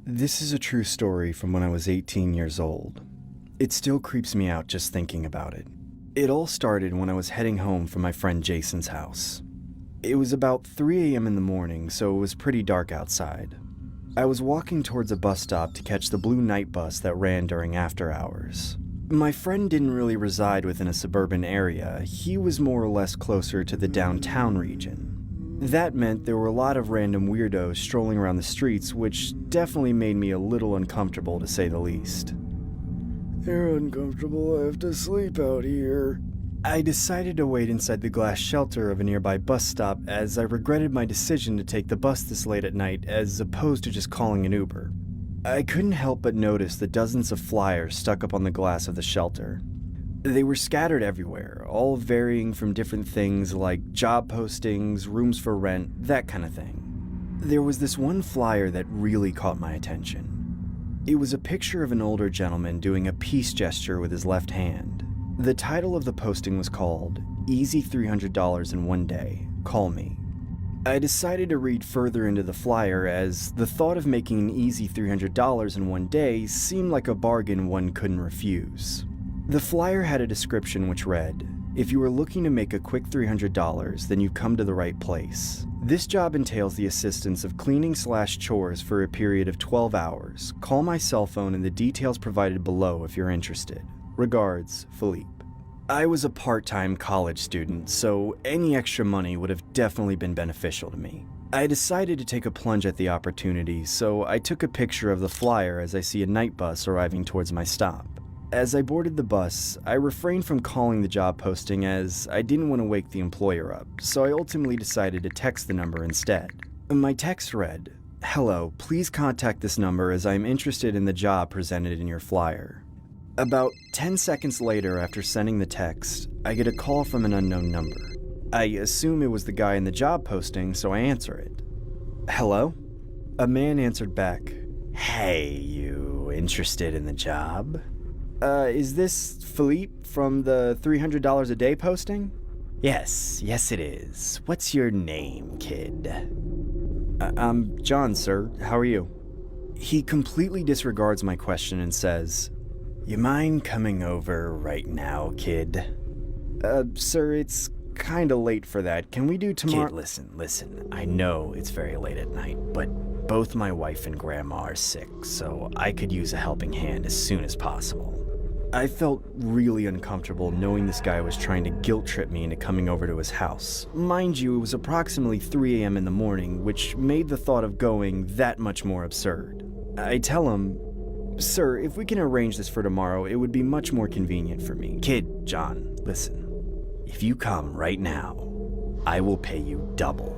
This is a true story from when I was 18 years old. It still creeps me out just thinking about it. It all started when I was heading home from my friend Jason's house. It was about 3 a.m. in the morning, so it was pretty dark outside. I was walking towards a bus stop to catch the blue night bus that ran during after hours. My friend didn't really reside within a suburban area. He was more or less closer to the downtown region. That meant there were a lot of random weirdos strolling around the streets, which definitely made me a little uncomfortable to say the least. They're uncomfortable, I have to sleep out here. I decided to wait inside the glass shelter of a nearby bus stop as I regretted my decision to take the bus this late at night as opposed to just calling an Uber. I couldn't help but notice the dozens of flyers stuck up on the glass of the shelter. They were scattered everywhere, all varying from different things like job postings, rooms for rent, that kind of thing. There was this one flyer that really caught my attention. It was a picture of an older gentleman doing a peace gesture with his left hand. The title of the posting was called, "Easy $300 in One Day, Call Me." I decided to read further into the flyer as the thought of making an easy $300 in one day seemed like a bargain one couldn't refuse. The flyer had a description which read, "If you are looking to make a quick $300, then you've come to the right place. This job entails the assistance of cleaning/chores for a period of 12 hours. Call my cell phone and the details provided below if you're interested. Regards, Philippe." I was a part-time college student, so any extra money would have definitely been beneficial to me. I decided to take a plunge at the opportunity, so I took a picture of the flyer as I see a night bus arriving towards my stop. As I boarded the bus, I refrained from calling the job posting as I didn't want to wake the employer up, so I ultimately decided to text the number instead. My text read, "Hello, please contact this number as I am interested in the job presented in your flyer." About 10 seconds later after sending the text, I get a call from an unknown number. I assume it was the guy in the job posting, so I answer it. "Hello?" A man answered back, "Hey, you interested in the job?" Is this Philippe from the $300 a day posting?" Yes it is. What's your name, kid?" I'm John, sir. How are you?" He completely disregards my question and says, "You mind coming over right now, kid?" Sir, it's kinda late for that. Can we do tomorrow?" "Kid, listen. I know it's very late at night, but both my wife and grandma are sick, so I could use a helping hand as soon as possible." I felt really uncomfortable knowing this guy was trying to guilt trip me into coming over to his house. Mind you, it was approximately 3 a.m. in the morning, which made the thought of going that much more absurd. I tell him, "Sir, if we can arrange this for tomorrow, it would be much more convenient for me." "Kid, John, listen. If you come right now, I will pay you double.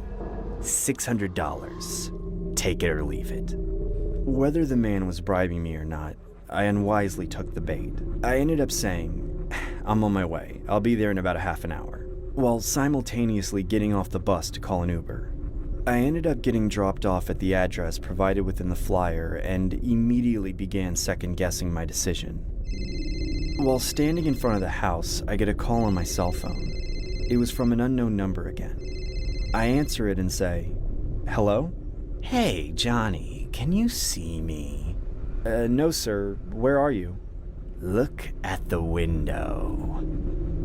$600. Take it or leave it." Whether the man was bribing me or not, I unwisely took the bait. I ended up saying, "I'm on my way. I'll be there in about a half an hour," while simultaneously getting off the bus to call an Uber. I ended up getting dropped off at the address provided within the flyer and immediately began second-guessing my decision. While standing in front of the house, I get a call on my cell phone. It was from an unknown number again. I answer it and say, "Hello?" "Hey, Johnny, can you see me?" No, sir. Where are you?" "Look at the window."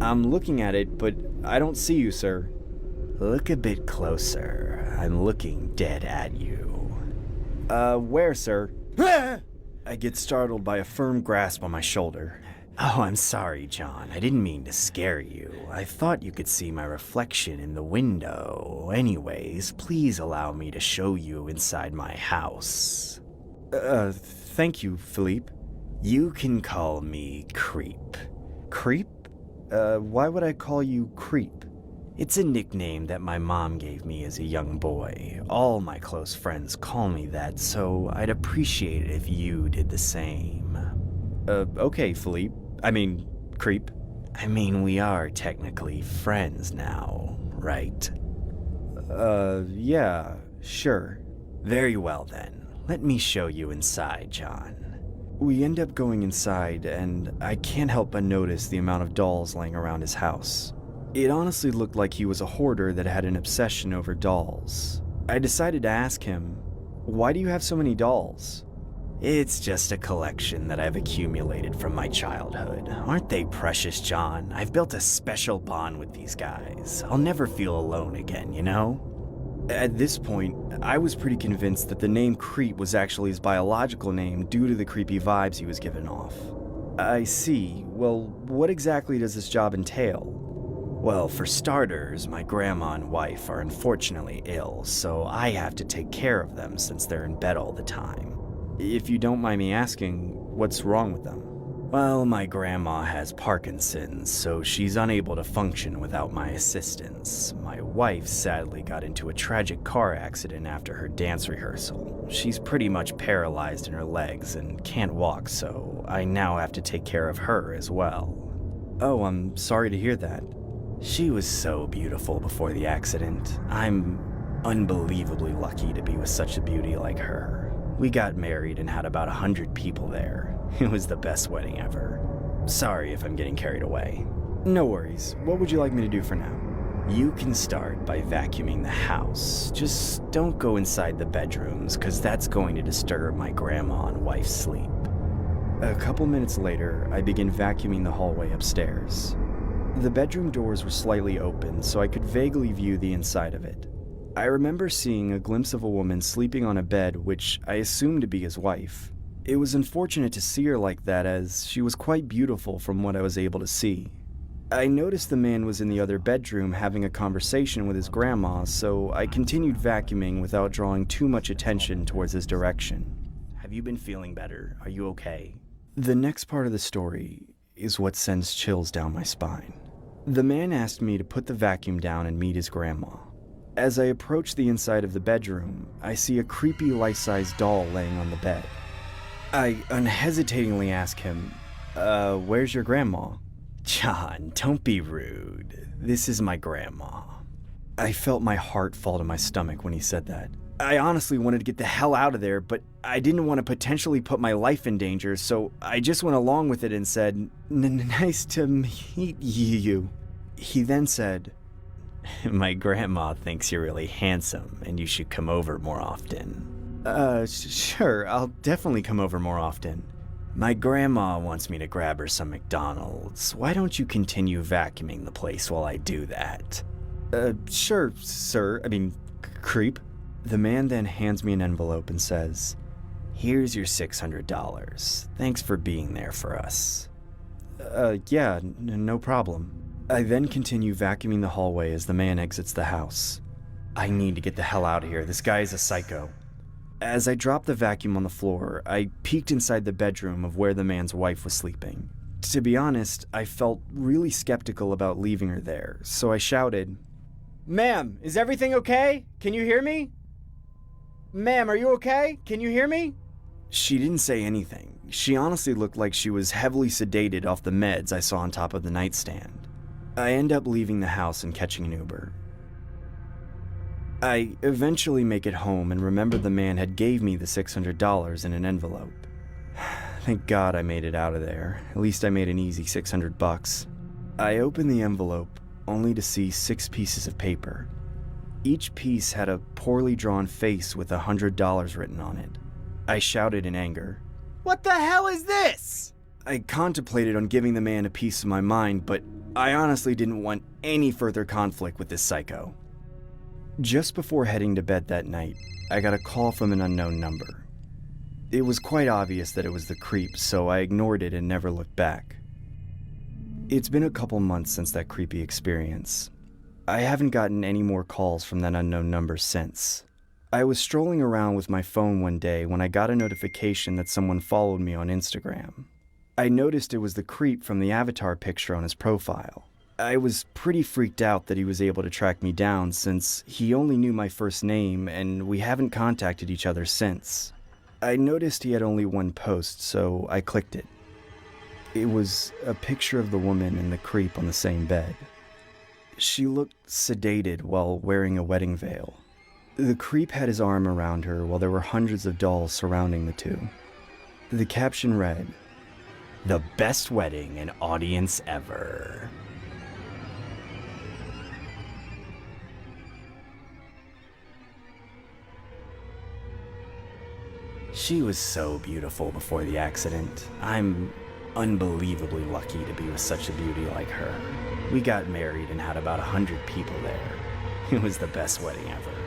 "I'm looking at it, but I don't see you, sir." "Look a bit closer. I'm looking dead at you." Where, sir?" I get startled by a firm grasp on my shoulder. "Oh, I'm sorry, John. I didn't mean to scare you. I thought you could see my reflection in the window. Anyways, please allow me to show you inside my house." Thank you, Philippe." "You can call me Creep." "Creep? Why would I call you Creep?" "It's a nickname that my mom gave me as a young boy. All my close friends call me that, so I'd appreciate it if you did the same." Okay, Philippe. Creep." We are technically friends now, right?" Yeah, sure." "Very well then. Let me show you inside, John." We end up going inside, and I can't help but notice the amount of dolls laying around his house. It honestly looked like he was a hoarder that had an obsession over dolls. I decided to ask him, "Why do you have so many dolls?" It's just a collection that I've accumulated from my childhood. Aren't they precious, John? I've built a special bond with these guys. I'll never feel alone again, you know? At this point, I was pretty convinced that the name Creep was actually his biological name due to the creepy vibes he was giving off. I see. Well, what exactly does this job entail? Well, for starters, my grandma and wife are unfortunately ill, so I have to take care of them since they're in bed all the time. If you don't mind me asking, what's wrong with them? Well, my grandma has Parkinson's, so she's unable to function without my assistance. My wife sadly got into a tragic car accident after her dance rehearsal. She's pretty much paralyzed in her legs and can't walk, so I now have to take care of her as well. Oh, I'm sorry to hear that. She was so beautiful before the accident. I'm unbelievably lucky to be with such a beauty like her. We got married and had about 100 people there. It was the best wedding ever. Sorry if I'm getting carried away. No worries. What would you like me to do for now? You can start by vacuuming the house. Just don't go inside the bedrooms, because that's going to disturb my grandma and wife's sleep. A couple minutes later, I begin vacuuming the hallway upstairs. The bedroom doors were slightly open, so I could vaguely view the inside of it. I remember seeing a glimpse of a woman sleeping on a bed which I assumed to be his wife. It was unfortunate to see her like that, as she was quite beautiful from what I was able to see. I noticed the man was in the other bedroom having a conversation with his grandma, so I continued vacuuming without drawing too much attention towards his direction. Have you been feeling better? Are you okay? The next part of the story is what sends chills down my spine. The man asked me to put the vacuum down and meet his grandma. As I approach the inside of the bedroom, I see a creepy life-size doll laying on the bed. I unhesitatingly ask him, where's your grandma? John, don't be rude. This is my grandma. I felt my heart fall to my stomach when he said that. I honestly wanted to get the hell out of there, but I didn't want to potentially put my life in danger, so I just went along with it and said, nice to meet you. He then said, my grandma thinks you're really handsome and you should come over more often. Sure, I'll definitely come over more often. My grandma wants me to grab her some McDonald's. Why don't you continue vacuuming the place while I do that? Sure, sir. Creep. The man then hands me an envelope and says, here's your $600. Thanks for being there for us. Yeah, no problem. I then continue vacuuming the hallway as the man exits the house. I need to get the hell out of here. This guy is a psycho. As I dropped the vacuum on the floor, I peeked inside the bedroom of where the man's wife was sleeping. To be honest, I felt really skeptical about leaving her there, so I shouted, Ma'am, is everything okay? Can you hear me? Ma'am, are you okay? Can you hear me? She didn't say anything. She honestly looked like she was heavily sedated off the meds I saw on top of the nightstand. I end up leaving the house and catching an Uber. I eventually make it home and remember the man had gave me the $600 in an envelope. Thank God I made it out of there. At least I made an easy $600. I opened the envelope only to see 6 pieces of paper. Each piece had a poorly drawn face with $100 written on it. I shouted in anger, "What the hell is this?" I contemplated on giving the man a piece of my mind, but I honestly didn't want any further conflict with this psycho. Just before heading to bed that night, I got a call from an unknown number. It was quite obvious that it was the creep, so I ignored it and never looked back. It's been a couple months since that creepy experience. I haven't gotten any more calls from that unknown number since. I was strolling around with my phone one day when I got a notification that someone followed me on Instagram. I noticed it was the creep from the avatar picture on his profile. I was pretty freaked out that he was able to track me down since he only knew my first name and we haven't contacted each other since. I noticed he had only one post, so I clicked it. It was a picture of the woman and the creep on the same bed. She looked sedated while wearing a wedding veil. The creep had his arm around her while there were hundreds of dolls surrounding the two. The caption read, "The best wedding an audience ever." She was so beautiful before the accident. I'm unbelievably lucky to be with such a beauty like her. We got married and had about 100 people there. It was the best wedding ever.